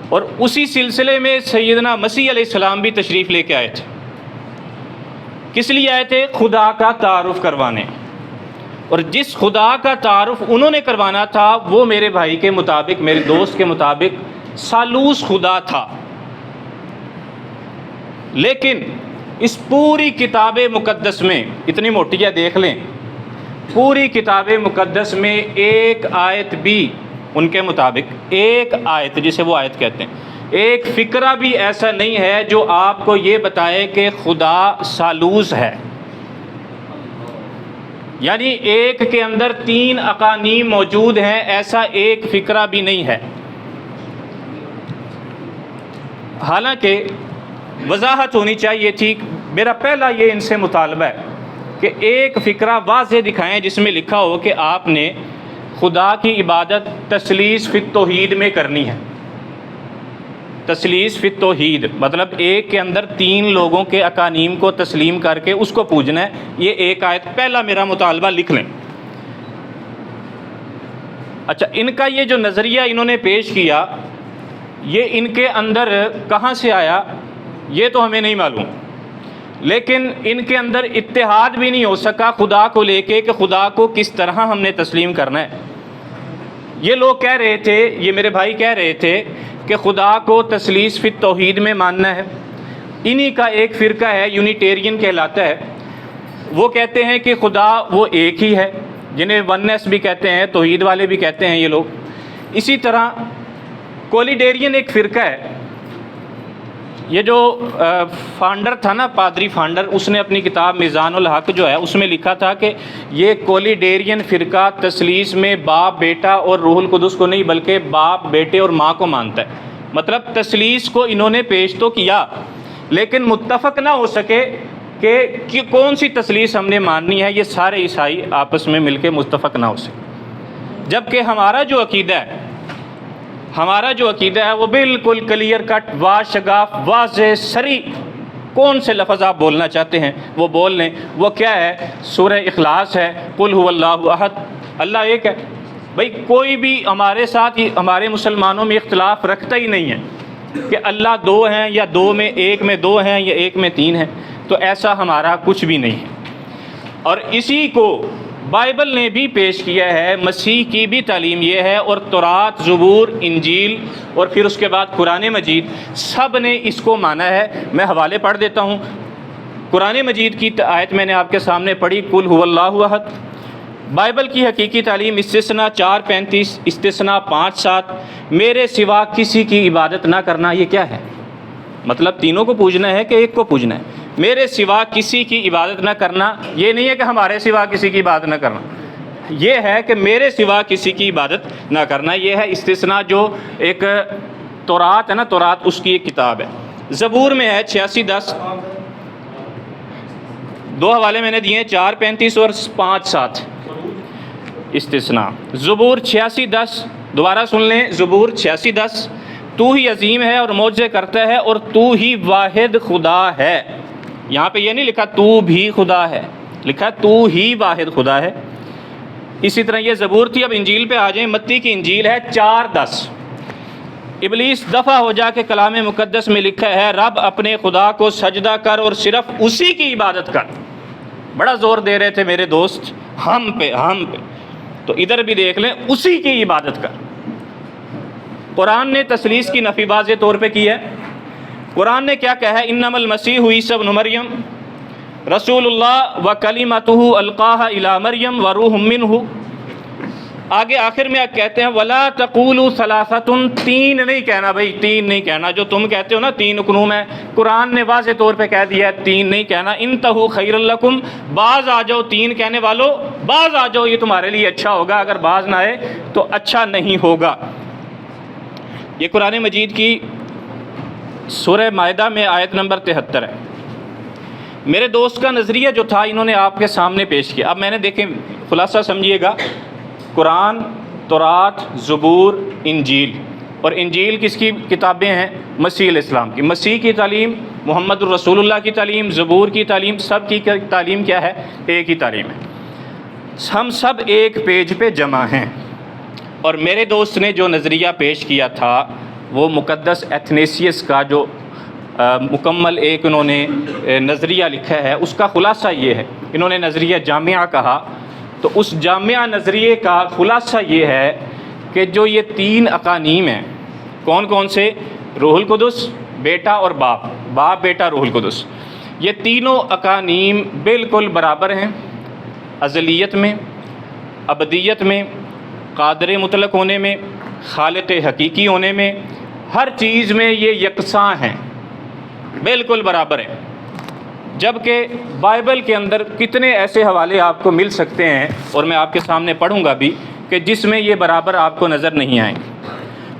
اور اسی سلسلے میں سیدنا مسیح علیہ السلام بھی تشریف لے کے آئے تھے۔ کس لیے آئے تھے؟ خدا کا تعارف کروانے۔ اور جس خدا کا تعارف انہوں نے کروانا تھا وہ میرے بھائی کے مطابق، میرے دوست کے مطابق ثالوث خدا تھا۔ لیکن اس پوری کتاب مقدس میں، اتنی موٹی ہے دیکھ لیں، پوری کتاب مقدس میں ایک آیت بھی ان کے مطابق، ایک آیت جسے وہ آیت کہتے ہیں، ایک فقرہ بھی ایسا نہیں ہے جو آپ کو یہ بتائے کہ خدا ثالوث ہے۔ یعنی ایک کے اندر تین اقانیم موجود ہیں، ایسا ایک فقرہ بھی نہیں ہے۔ حالانکہ وضاحت ہونی چاہیے تھی۔ میرا پہلا یہ ان سے مطالبہ ہے کہ ایک فقرہ واضح دکھائیں جس میں لکھا ہو کہ آپ نے خدا کی عبادت تثلیث فی التوحید میں کرنی ہے۔ تثلیث فی التوحید مطلب ایک کے اندر تین لوگوں کے اقانیم کو تسلیم کر کے اس کو پوجنا ہے۔ یہ ایک آیت پہلا میرا مطالبہ لکھ لیں۔ اچھا، ان کا یہ جو نظریہ انہوں نے پیش کیا، یہ ان کے اندر کہاں سے آیا یہ تو ہمیں نہیں معلوم، لیکن ان کے اندر اتحاد بھی نہیں ہو سکا خدا کو لے کے کہ خدا کو کس طرح ہم نے تسلیم کرنا ہے۔ یہ لوگ کہہ رہے تھے، یہ میرے بھائی کہہ رہے تھے کہ خدا کو تثلیث فی التوحید میں ماننا ہے۔ انہی کا ایک فرقہ ہے، یونیٹیرین کہلاتا ہے، وہ کہتے ہیں کہ خدا وہ ایک ہی ہے، جنہیں وننس بھی کہتے ہیں، توحید والے بھی کہتے ہیں یہ لوگ۔ اسی طرح کولیڈیرین ایک فرقہ ہے، یہ جو فاؤنڈر تھا نا، پادری فاؤنڈر، اس نے اپنی کتاب میزان الحق جو ہے اس میں لکھا تھا کہ یہ کولیڈیرین فرقہ تثلیث میں باپ، بیٹا اور روح القدس کو نہیں بلکہ باپ، بیٹے اور ماں کو مانتا ہے۔ مطلب تثلیث کو انہوں نے پیش تو کیا لیکن متفق نہ ہو سکے کہ کون سی تثلیث ہم نے ماننی ہے، یہ سارے عیسائی آپس میں مل کے متفق نہ ہو سکے۔ جبکہ ہمارا جو عقیدہ ہے وہ بالکل کلیئر کٹ، واشگاف، واضح، صریح، کون سے لفظ آپ بولنا چاہتے ہیں وہ بول لیں۔ وہ کیا ہے؟ سورہ اخلاص ہے، قل هو اللہ احد، اللہ ایک ہے۔ بھئی کوئی بھی ہمارے ساتھ، ہمارے مسلمانوں میں اختلاف رکھتا ہی نہیں ہے کہ اللہ دو ہیں یا دو میں ایک میں دو ہیں یا ایک میں تین ہیں، تو ایسا ہمارا کچھ بھی نہیں ہے۔ اور اسی کو بائبل نے بھی پیش کیا ہے، مسیح کی بھی تعلیم یہ ہے، اور تورات، زبور، انجیل اور پھر اس کے بعد قرآن مجید، سب نے اس کو مانا ہے۔ میں حوالے پڑھ دیتا ہوں۔ قرآن مجید کی آیت میں نے آپ کے سامنے پڑھی، قل هو اللہ احد۔ بائبل کی حقیقی تعلیم استثناء 4:35، استثناء 5:7، میرے سوا کسی کی عبادت نہ کرنا۔ یہ کیا ہے؟ مطلب تینوں کو پوجنا ہے کہ ایک کو پوجنا ہے؟ میرے سوا کسی کی عبادت نہ کرنا، یہ نہیں ہے کہ ہمارے سوا کسی کی عبادت نہ کرنا، یہ ہے کہ میرے سوا کسی کی عبادت نہ کرنا۔ یہ ہے استثناء جو ایک تورات ہے نا، تورات اس کی ایک کتاب ہے۔ زبور میں ہے 86:10، دو حوالے میں نے دیے ہیں، 4:35 اور 5:7 استثناء۔ زبور 86:10 دوبارہ سن لیں، زبور 86:10، تو ہی عظیم ہے اور معجزے کرتا ہے اور تو ہی واحد خدا ہے۔ یہاں پہ یہ نہیں لکھا تو بھی خدا ہے، لکھا تو ہی واحد خدا ہے۔ اسی طرح یہ زبور تھی. اب انجیل پہ آ جائیں. متی کی انجیل ہے 4:10. ابلیس دفع ہو جا کے کلام مقدس میں لکھا ہے رب اپنے خدا کو سجدہ کر اور صرف اسی کی عبادت کر. بڑا زور دے رہے تھے میرے دوست ہم پہ. تو ادھر بھی دیکھ لیں اسی کی عبادت کر. قرآن نے تثلیث کی نفی واضح طور پہ کی ہے. قرآن نے کیا کہا ہے؟ انما المسیح عیسی ابن مریم رسول اللہ و کلمتہ القاها الی مریم و روح منہ. آگے آخر میں کہتے ہیں ولا تقولوا ثلاثۃ. تین نہیں کہنا بھائی، تین نہیں کہنا. جو تم کہتے ہو نا تین اقنوم ہے، قرآن نے واضح طور پہ کہہ دیا ہے تین نہیں کہنا. انتہوا خیر لکم. بعض آ جاؤ تین کہنے والوں، بعض آ جاؤ، یہ تمہارے لیے اچھا ہوگا. اگر بعض نہ آئے تو اچھا نہیں ہوگا. یہ قرآن مجید کی سورہ مائدہ میں آیت نمبر 73 ہے. میرے دوست کا نظریہ جو تھا انہوں نے آپ کے سامنے پیش کیا. اب میں نے دیکھیں خلاصہ سمجھیے گا. قرآن، تورات، زبور، انجیل. اور انجیل کس کی کتابیں ہیں؟ مسیح علیہ السلام کی. مسیح کی تعلیم، محمد الرسول اللہ کی تعلیم، زبور کی تعلیم، سب کی تعلیم کیا ہے؟ ایک ہی تعلیم ہے. ہم سب ایک پیج پہ جمع ہیں. اور میرے دوست نے جو نظریہ پیش کیا تھا وہ مقدس ایتھنیسیس کا جو مکمل ایک انہوں نے نظریہ لکھا ہے اس کا خلاصہ یہ ہے. انہوں نے نظریہ جامعہ کہا. تو اس جامعہ نظریے کا خلاصہ یہ ہے کہ جو یہ تین اقانیم ہیں، کون کون سے؟ روح القدس، بیٹا اور باپ. باپ، بیٹا، روح القدس. یہ تینوں اقانیم بالکل برابر ہیں ازلیت میں، ابدیت میں، قادر مطلق ہونے میں، خالق حقیقی ہونے میں. ہر چیز میں یہ یکساں ہیں، بالکل برابر ہیں. جبکہ بائبل کے اندر کتنے ایسے حوالے آپ کو مل سکتے ہیں، اور میں آپ کے سامنے پڑھوں گا بھی، کہ جس میں یہ برابر آپ کو نظر نہیں آئیں.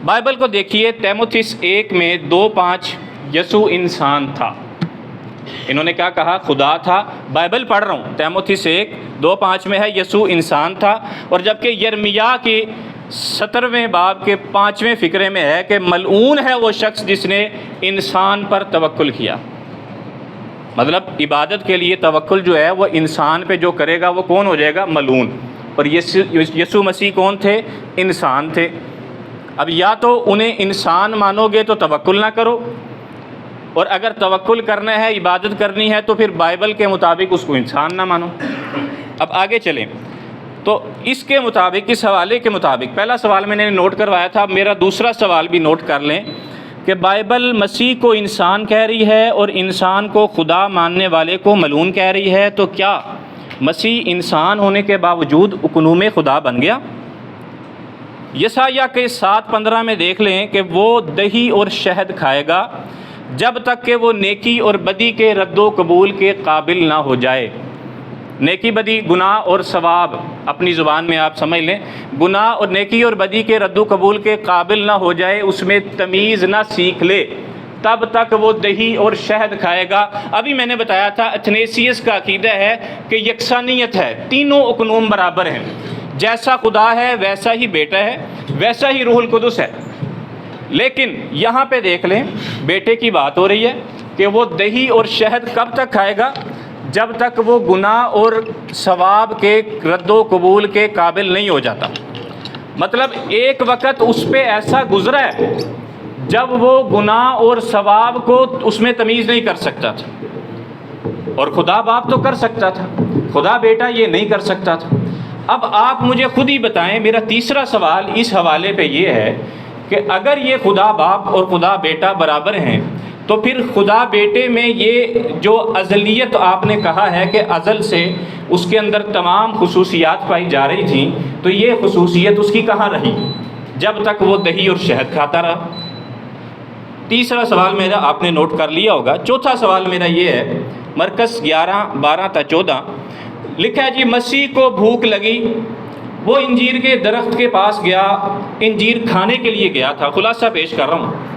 بائبل کو دیکھیے. تیموتھیس 1 میں 2:5 یسوع انسان تھا. انہوں نے کیا کہا؟ خدا تھا. بائبل پڑھ رہا ہوں. تیموتھیس 1:2-5 میں ہے یسوع انسان تھا. اور جبکہ یرمیہ کے 17ویں باب کے 5ویں فقرے میں ہے کہ ملعون ہے وہ شخص جس نے انسان پر توکل کیا. مطلب عبادت کے لیے توکل جو ہے وہ انسان پہ جو کرے گا وہ کون ہو جائے گا؟ ملعون. اور یسوع مسیح کون تھے؟ انسان تھے. اب یا تو انہیں انسان مانو گے تو توکل نہ کرو، اور اگر توکل کرنا ہے، عبادت کرنی ہے، تو پھر بائبل کے مطابق اس کو انسان نہ مانو. اب آگے چلیں. تو اس کے مطابق، اس حوالے کے مطابق، پہلا سوال میں نے نوٹ کروایا تھا. میرا دوسرا سوال بھی نوٹ کر لیں کہ بائبل مسیح کو انسان کہہ رہی ہے اور انسان کو خدا ماننے والے کو ملعون کہہ رہی ہے. تو کیا مسیح انسان ہونے کے باوجود اقنوم خدا بن گیا؟ یسایہ کے 7:15 میں دیکھ لیں کہ وہ دہی اور شہد کھائے گا جب تک کہ وہ نیکی اور بدی کے رد و قبول کے قابل نہ ہو جائے. نیکی بدی، گناہ اور ثواب، اپنی زبان میں آپ سمجھ لیں. گناہ اور نیکی اور بدی کے رد و قبول کے قابل نہ ہو جائے، اس میں تمیز نہ سیکھ لے، تب تک وہ دہی اور شہد کھائے گا. ابھی میں نے بتایا تھا ایتھنیسیس کا عقیدہ ہے کہ یکسانیت ہے، تینوں اقنوم برابر ہیں. جیسا خدا ہے ویسا ہی بیٹا ہے، ویسا ہی روح القدس ہے. لیکن یہاں پہ دیکھ لیں بیٹے کی بات ہو رہی ہے کہ وہ دہی اور شہد کب تک کھائے گا؟ جب تک وہ گناہ اور ثواب کے رد و قبول کے قابل نہیں ہو جاتا. مطلب ایک وقت اس پہ ایسا گزرا ہے جب وہ گناہ اور ثواب کو اس میں تمیز نہیں کر سکتا تھا. اور خدا باپ تو کر سکتا تھا، خدا بیٹا یہ نہیں کر سکتا تھا. اب آپ مجھے خود ہی بتائیں. میرا تیسرا سوال اس حوالے پہ یہ ہے کہ اگر یہ خدا باپ اور خدا بیٹا برابر ہیں تو پھر خدا بیٹے میں یہ جو ازلیت آپ نے کہا ہے کہ ازل سے اس کے اندر تمام خصوصیات پائی جا رہی تھیں، تو یہ خصوصیت اس کی کہاں رہی جب تک وہ دہی اور شہد کھاتا رہا؟ تیسرا سوال میرا آپ نے نوٹ کر لیا ہوگا. چوتھا سوال میرا یہ ہے. مرکز 11:12-14 لکھا ہے جی مسیح کو بھوک لگی، وہ انجیر کے درخت کے پاس گیا، انجیر کھانے کے لیے گیا تھا. خلاصہ پیش کر رہا ہوں.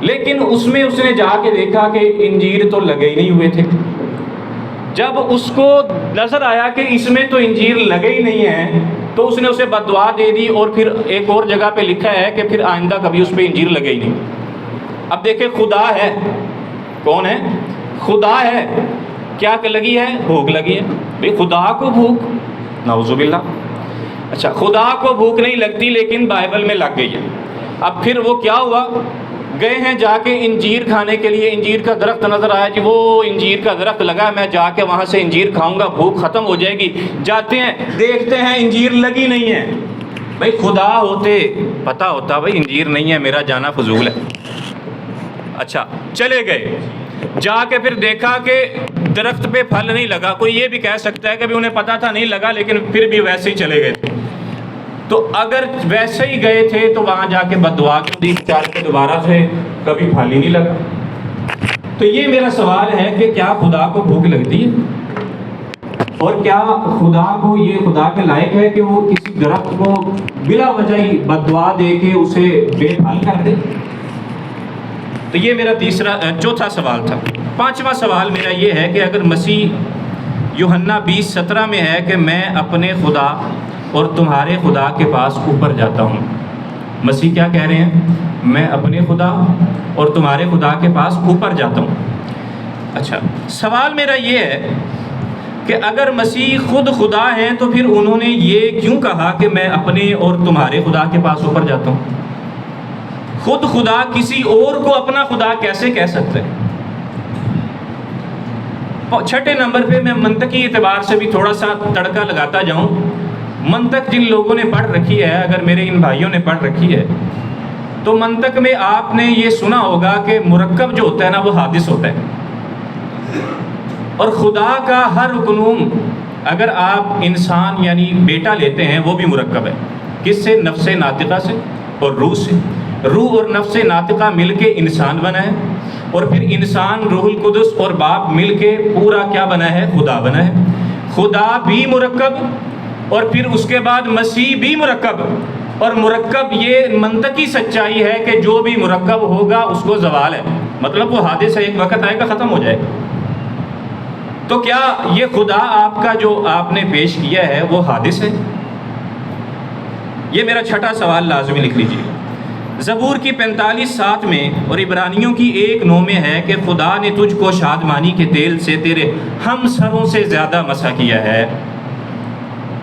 لیکن اس نے جا کے دیکھا کہ انجیر تو لگے ہی نہیں ہوئے تھے. جب اس کو نظر آیا کہ اس میں تو انجیر لگے ہی نہیں ہیں تو اس نے اسے بد دعا دے دی. اور پھر ایک اور جگہ پہ لکھا ہے کہ پھر آئندہ کبھی اس پہ انجیر لگے ہی نہیں. اب دیکھیں خدا ہے، کون ہے؟ خدا ہے. کیا لگی ہے؟ بھوک لگی ہے. بھئی خدا کو بھوک، نعوذ باللہ. اچھا، خدا کو بھوک نہیں لگتی لیکن بائبل میں لگ گئی ہے. اب پھر وہ کیا ہوا؟ گئے ہیں جا کے انجیر کھانے کے لیے، انجیر کا درخت نظر آیا جی، وہ انجیر کا درخت لگا، میں جا کے وہاں سے انجیر کھاؤں گا، بھوک ختم ہو جائے گی. جاتے ہیں، دیکھتے ہیں انجیر لگی نہیں ہے. بھائی خدا ہوتے پتہ ہوتا بھائی انجیر نہیں ہے، میرا جانا فضول ہے. اچھا چلے گئے، جا کے پھر دیکھا کہ درخت پہ پھل نہیں لگا. کوئی یہ بھی کہہ سکتا ہے کہ بھی انہیں پتہ تھا نہیں لگا لیکن پھر بھی ویسے ہی چلے گئے. تو اگر ویسے ہی گئے تھے تو وہاں جا کے بد دعا کیوں دی؟ چار کے دوبارہ سے کبھی پھل ہی نہیں لگا. تو یہ میرا سوال ہے کہ کیا خدا کو بھوک لگتی ہے؟ اور کیا خدا کو یہ خدا کے لائق ہے کہ وہ کسی درخت کو بلا وجہ ہی بد دعا دے کے اسے بے پھل کر دے؟ تو یہ میرا چوتھا سوال تھا. پانچواں سوال میرا یہ ہے کہ اگر مسیح یوحنا 20:17 میں ہے کہ میں اپنے خدا اور تمہارے خدا کے پاس اوپر جاتا ہوں، مسیح کیا کہہ رہے ہیں؟ میں اپنے خدا اور تمہارے خدا کے پاس اوپر جاتا ہوں. اچھا سوال میرا یہ ہے کہ اگر مسیح خود خدا ہیں تو پھر انہوں نے یہ کیوں کہا کہ میں اپنے اور تمہارے خدا کے پاس اوپر جاتا ہوں؟ خود خدا کسی اور کو اپنا خدا کیسے کہہ سکتے ہیں؟ چھٹے نمبر پہ میں منطقی اعتبار سے بھی تھوڑا سا تڑکا لگاتا جاؤں. منطق جن لوگوں نے پڑھ رکھی ہے، اگر میرے ان بھائیوں نے پڑھ رکھی ہے تو منطق میں آپ نے یہ سنا ہوگا کہ مرکب جو ہوتا ہے نا وہ حادث ہوتا ہے، اور خدا کا ہر رکنوم اگر آپ انسان یعنی بیٹا لیتے ہیں وہ بھی مرکب ہے. کس سے؟ نفس ناطقہ سے اور روح سے. روح اور نفس ناطقہ مل کے انسان بنا ہے، اور پھر انسان روح القدس اور باپ مل کے پورا کیا بنا ہے؟ خدا بنا ہے. خدا بھی مرکب اور پھر اس کے بعد مسیح بھی مرکب. اور مرکب یہ منطقی سچائی ہے کہ جو بھی مرکب ہوگا اس کو زوال ہے، مطلب وہ حادثہ ایک وقت آئے گا ختم ہو جائے گا. تو کیا یہ خدا آپ کا جو آپ نے پیش کیا ہے وہ حادث ہے؟ یہ میرا چھٹا سوال لازمی لکھ لیجیے. زبور کی 45:7 میں اور عبرانیوں کی 1:9 میں ہے کہ خدا نے تجھ کو شادمانی کے تیل سے تیرے ہم سروں سے زیادہ مسح کیا ہے.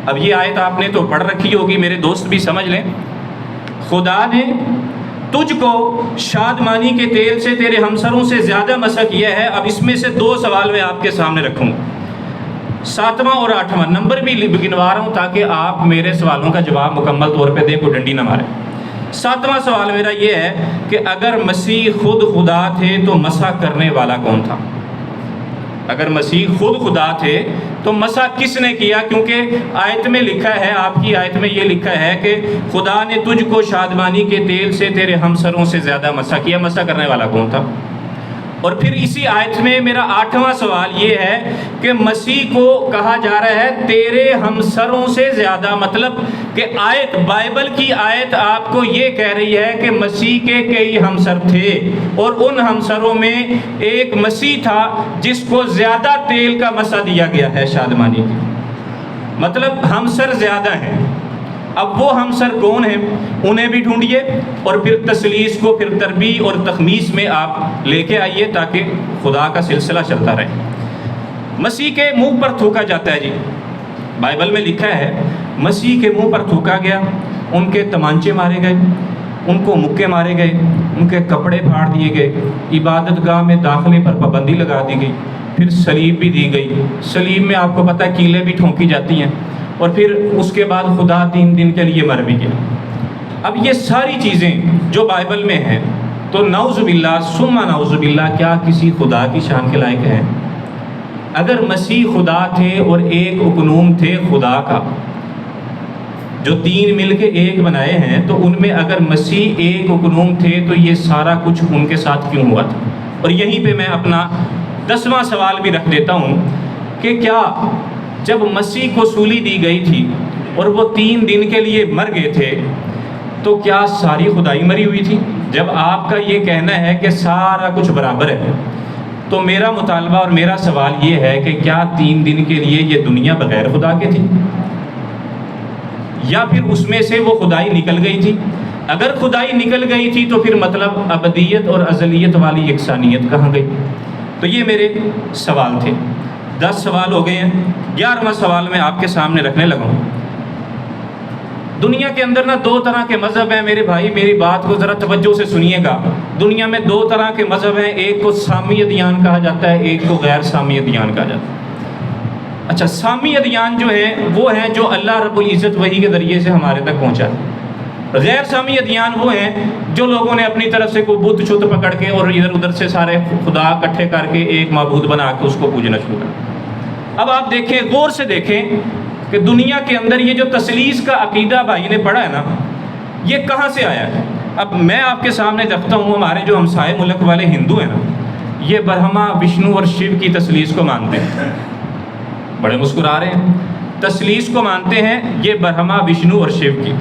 اب یہ آیت آپ نے تو پڑھ رکھی ہوگی، میرے دوست بھی سمجھ لیں. خدا نے تجھ کو شادمانی کے تیل سے تیرے ہمسروں سے زیادہ مسح کیا ہے. اب اس میں سے 2 سوال میں آپ کے سامنے رکھوں، 7واں اور 8واں نمبر بھی گنوا رہا ہوں تاکہ آپ میرے سوالوں کا جواب مکمل طور پہ دیں، کوئی ڈنڈی نہ مارے. 7واں سوال میرا یہ ہے کہ اگر مسیح خود خدا تھے تو مسح کرنے والا کون تھا؟ اگر مسیح خود خدا تھے تو مسح کس نے کیا؟ کیونکہ آیت میں لکھا ہے، آپ کی آیت میں یہ لکھا ہے کہ خدا نے تجھ کو شادمانی کے تیل سے تیرے ہمسروں سے زیادہ مسح کیا. مسح کرنے والا کون تھا؟ اور پھر اسی آیت میں میرا 8واں سوال یہ ہے کہ مسیح کو کہا جا رہا ہے تیرے ہمسروں سے زیادہ، مطلب کہ آیت بائبل کی آیت آپ کو یہ کہہ رہی ہے کہ مسیح کے کئی ہمسر تھے اور ان ہمسروں میں ایک مسیح تھا جس کو زیادہ تیل کا مسح دیا گیا ہے شادمانی کی، مطلب ہمسر زیادہ ہیں. اب وہ ہمسر کون ہیں انہیں بھی ڈھونڈیے اور پھر تسلیس کو پھر تربیع اور تخمیس میں آپ لے کے آئیے تاکہ خدا کا سلسلہ چلتا رہے. مسیح کے منہ پر تھوکا جاتا ہے جی، بائبل میں لکھا ہے مسیح کے منہ پر تھوکا گیا، ان کے تمانچے مارے گئے، ان کو مکے مارے گئے، ان کے کپڑے پھاڑ دیے گئے، عبادت گاہ میں داخلے پر پابندی لگا دی گئی، پھر صلیب بھی دی گئی. صلیب میں آپ کو پتہ ہے کیلیں بھی ٹھونکی جاتی ہیں، اور پھر اس کے بعد خدا 3 دن کے لیے مر بھی گیا. اب یہ ساری چیزیں جو بائبل میں ہیں تو نعوذ باللہ ثم نعوذ باللہ کیا کسی خدا کی شان کے لائق ہے؟ اگر مسیح خدا تھے اور ایک اکنوم تھے خدا کا جو 3 مل کے ایک بنائے ہیں، تو ان میں اگر مسیح ایک اکنوم تھے تو یہ سارا کچھ ان کے ساتھ کیوں ہوا تھا؟ اور یہیں پہ میں اپنا 10واں سوال بھی رکھ دیتا ہوں کہ کیا جب مسیح کو سولی دی گئی تھی اور وہ 3 دن کے لیے مر گئے تھے تو کیا ساری خدائی مری ہوئی تھی؟ جب آپ کا یہ کہنا ہے کہ سارا کچھ برابر ہے تو میرا مطالبہ اور میرا سوال یہ ہے کہ کیا 3 دن کے لیے یہ دنیا بغیر خدا کے تھی، یا پھر اس میں سے وہ خدائی نکل گئی تھی؟ اگر خدائی نکل گئی تھی تو پھر مطلب ابدیت اور ازلیت والی یکسانیت کہاں گئی؟ تو یہ میرے سوال تھے. 10 سوال ہو گئے ہیں. 11واں سوال میں آپ کے سامنے رکھنے لگا ہوں. دنیا کے اندر نا دو طرح کے مذہب ہیں میرے بھائی، میری بات کو ذرا توجہ سے سنیے گا. دنیا میں دو طرح کے مذہب ہیں، ایک کو سامی ادیان کہا جاتا ہے، ایک کو غیر سامی ادیان کہا جاتا ہے. اچھا، سامی ادیان جو ہیں وہ ہیں جو اللہ رب العزت وحی کے ذریعے سے ہمارے تک پہنچا. غیر سامی ادیان وہ ہیں جو لوگوں نے اپنی طرف سے کوئی بت چھت پکڑ کے اور ادھر ادھر سے سارے خدا اکٹھے کر کے ایک معبود بنا کے اس کو پوجنا شروع کر. اب آپ دیکھیں، غور سے دیکھیں کہ دنیا کے اندر یہ جو تثلیث کا عقیدہ بھائی نے پڑھا ہے نا، یہ کہاں سے آیا ہے؟ اب میں آپ کے سامنے رکھتا ہوں، ہمارے جو ہمسائے ملک والے ہندو ہیں نا، یہ برہما، وشنو اور شیو کی تثلیث کو مانتے ہیں. بڑے مسکرا رہے ہیں. تثلیث کو مانتے ہیں، یہ برہما، وشنو اور شیو کی.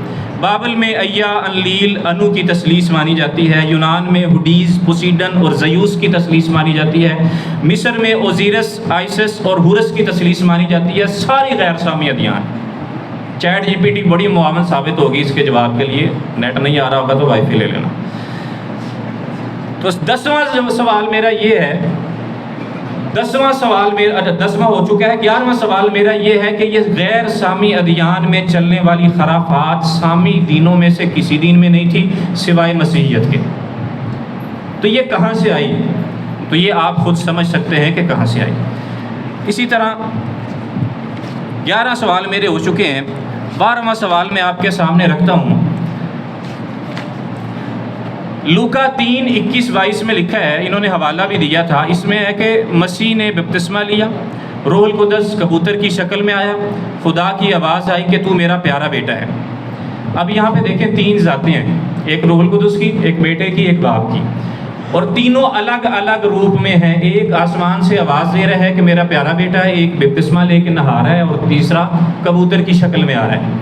بابل میں ایا، انلیل، انو کی تثلیث مانی جاتی ہے. یونان میں ہڈیز، پوسیڈن اور زیوس کی تثلیث مانی جاتی ہے. مصر میں اوزیرس، آئسس اور ہورس کی تثلیث مانی جاتی ہے. ساری غیر سامی ادیان. چیٹ جی پی ٹی بڑی معاون ثابت ہوگی اس کے جواب کے لیے. نیٹ نہیں آ رہا ہوگا تو وائی فائی لے لینا. تو 10واں سوال میرا یہ ہے، 10واں سوال میرا 10واں ہو چکا ہے. 11واں سوال میرا یہ ہے کہ یہ غیر سامی ادیان میں چلنے والی خرافات سامی دینوں میں سے کسی دین میں نہیں تھی سوائے مسیحیت کے. تو یہ کہاں سے آئی؟ تو یہ آپ خود سمجھ سکتے ہیں کہ کہاں سے آئی. اسی طرح 11 سوال میرے ہو چکے ہیں. 12واں سوال میں آپ کے سامنے رکھتا ہوں. لوکا 3:21-22 میں لکھا ہے، انہوں نے حوالہ بھی دیا تھا، اس میں ہے کہ مسیح نے بپتسمہ لیا، روح القدس کبوتر کی شکل میں آیا، خدا کی آواز آئی کہ تو میرا پیارا بیٹا ہے. اب یہاں پہ دیکھیں 3 ذاتیں ہیں، ایک روح القدس کی، ایک بیٹے کی، ایک باپ کی، اور تینوں الگ الگ روپ میں ہیں. ایک آسمان سے آواز دے رہا ہے کہ میرا پیارا بیٹا ہے، ایک بپتسمہ لے کے نہا رہا ہے، اور تیسرا کبوتر کی شکل میں آ رہا ہے.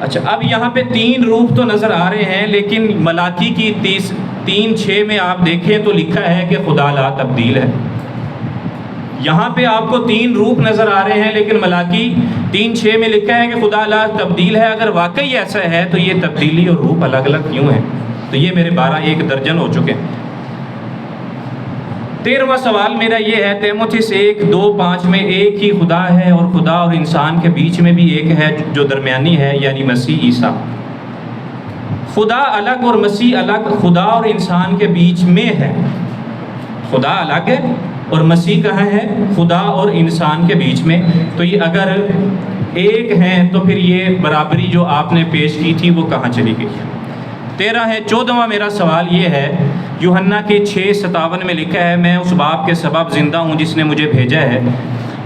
اچھا، اب یہاں پہ 3 روپ تو نظر آ رہے ہیں، لیکن ملاکی کی 3:6 میں آپ دیکھیں تو لکھا ہے کہ خدا لا تبدیل ہے. یہاں پہ آپ کو 3 روپ نظر آ رہے ہیں، لیکن ملاکی 3:6 میں لکھا ہے کہ خدا لا تبدیل ہے. اگر واقعی ایسا ہے تو یہ تبدیلی اور روپ الگ الگ کیوں ہیں؟ تو یہ میرے 12 ایک درجن ہو چکے ہیں. 13واں سوال میرا یہ ہے، تیموتھیس 1:2-5 میں ایک ہی خدا ہے اور خدا اور انسان کے بیچ میں بھی ایک ہے جو درمیانی ہے، یعنی مسیح عیسیٰ. خدا الگ اور مسیح الگ، خدا اور انسان کے بیچ میں ہے. خدا الگ ہے اور مسیح کہاں ہے؟ خدا اور انسان کے بیچ میں. تو یہ اگر ایک ہیں تو پھر یہ برابری جو آپ نے پیش کی تھی وہ کہاں چلی گئی؟ 13 ہے. 14واں میرا سوال یہ ہے، یوحنا کے 6:57 میں لکھا ہے، میں اس باپ کے سبب زندہ ہوں جس نے مجھے بھیجا ہے.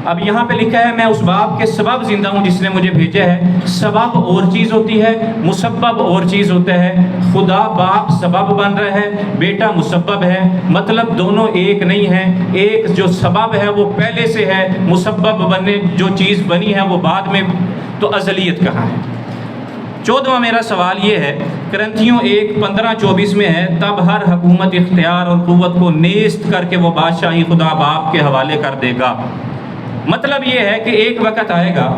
اب یہاں پہ لکھا ہے میں اس باپ کے سبب زندہ ہوں جس نے مجھے بھیجا ہے. سبب اور چیز ہوتی ہے، مسبب اور چیز ہوتا ہے. خدا باپ سبب بن رہا ہے، بیٹا مسبب ہے، مطلب دونوں ایک نہیں ہیں. ایک جو سبب ہے وہ پہلے سے ہے، مسبب بننے جو چیز بنی ہے وہ بعد میں. تو ازلیت کہاں ہے؟ 14واں میرا سوال یہ ہے، کرنتھیوں 1:15-24 میں ہے، تب ہر حکومت، اختیار اور قوت کو نیست کر کے وہ بادشاہی خدا باپ کے حوالے کر دے گا. مطلب یہ ہے کہ ایک وقت آئے گا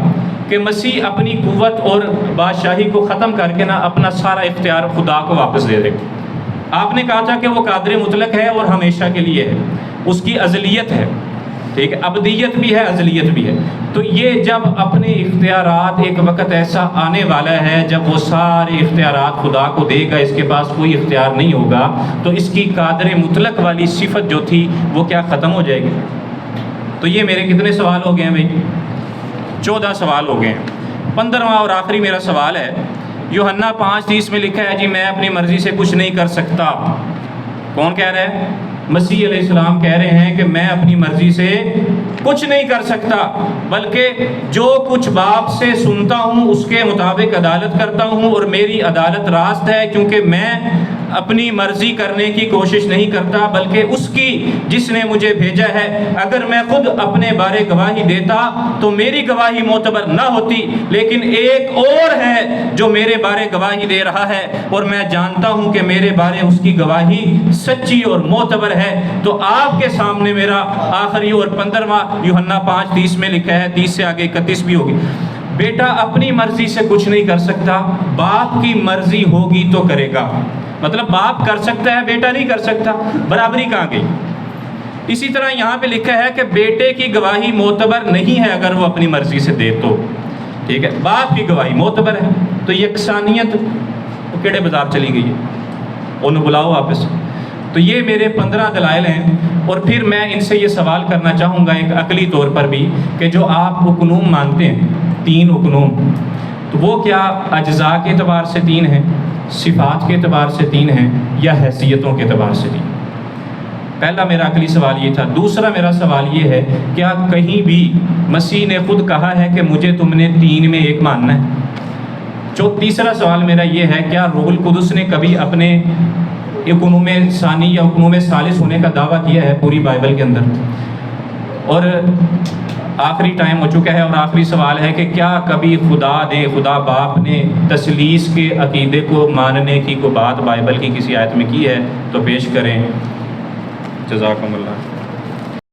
کہ مسیح اپنی قوت اور بادشاہی کو ختم کر کے نا اپنا سارا اختیار خدا کو واپس دے دے گا. آپ نے کہا تھا کہ وہ قادر مطلق ہے اور ہمیشہ کے لیے ہے، اس کی ازلیت ہے، ٹھیک ہے، ابدیت بھی ہے، ازلیت بھی ہے. تو یہ جب اپنے اختیارات، ایک وقت ایسا آنے والا ہے جب وہ سارے اختیارات خدا کو دے گا، اس کے پاس کوئی اختیار نہیں ہوگا، تو اس کی قادر مطلق والی صفت جو تھی وہ کیا ختم ہو جائے گی؟ تو یہ میرے کتنے سوال ہو گئے ہیں بھائی؟ 14 سوال ہو گئے ہیں. 15واں اور آخری میرا سوال ہے، یوحنا 5:30 میں لکھا ہے، جی میں اپنی مرضی سے کچھ نہیں کر سکتا. کون کہہ رہا ہے؟ مسیح علیہ السلام کہہ رہے ہیں کہ میں اپنی مرضی سے کچھ نہیں کر سکتا، بلکہ جو کچھ باپ سے سنتا ہوں اس کے مطابق عدالت کرتا ہوں، اور میری عدالت راست ہے، کیونکہ میں اپنی مرضی کرنے کی کوشش نہیں کرتا بلکہ اس کی جس نے مجھے بھیجا ہے. اگر میں خود اپنے بارے گواہی دیتا تو میری گواہی معتبر نہ ہوتی، لیکن ایک اور ہے جو میرے بارے گواہی دے رہا ہے، اور میں جانتا ہوں کہ میرے بارے اس کی گواہی سچی اور معتبر ہے. تو آپ کے سامنے میرا آخری اور 15واں یوحنا 5:30 میں لکھا ہے، 30 سے آگے 31 بھی ہوگی، بیٹا اپنی مرضی سے کچھ نہیں کر سکتا، باپ کی مرضی ہوگی تو کرے گا. مطلب باپ کر سکتا ہے، بیٹا نہیں کر سکتا. برابری کہاں گئی؟ اسی طرح یہاں پہ لکھا ہے کہ بیٹے کی گواہی معتبر نہیں ہے اگر وہ اپنی مرضی سے دے تو. ٹھیک ہے، باپ کی گواہی معتبر ہے، تو یکسانیت کیڑے بازار چلی گئی ہے، انہوں بلاؤ واپس۔ تو یہ میرے 15 دلائل ہیں، اور پھر میں ان سے یہ سوال کرنا چاہوں گا ایک عقلی طور پر بھی کہ جو آپ حکم مانتے ہیں 3 حکم، تو وہ کیا اجزاء کے اعتبار سے 3 ہیں، صفات کے اعتبار سے 3 ہیں، یا حیثیتوں کے اعتبار سے 3؟ پہلا میرا عقلی سوال یہ تھا۔ دوسرا میرا سوال یہ ہے، کیا کہیں بھی مسیح نے خود کہا ہے کہ مجھے تم نے 3 میں 1 ماننا ہے؟ تیسرا سوال میرا یہ ہے، کیا روح القدس نے کبھی اپنے اقنوم ثانی یا اقنوم ثالث ہونے کا دعویٰ کیا ہے پوری بائبل کے اندر؟ اور آخری ٹائم ہو چکا ہے، اور آخری سوال ہے کہ کیا کبھی خدا باپ نے تثلیث کے عقیدے کو ماننے کی کوئی بات بائبل کی کسی آیت میں کی ہے؟ تو پیش کریں۔ جزاکم اللہ۔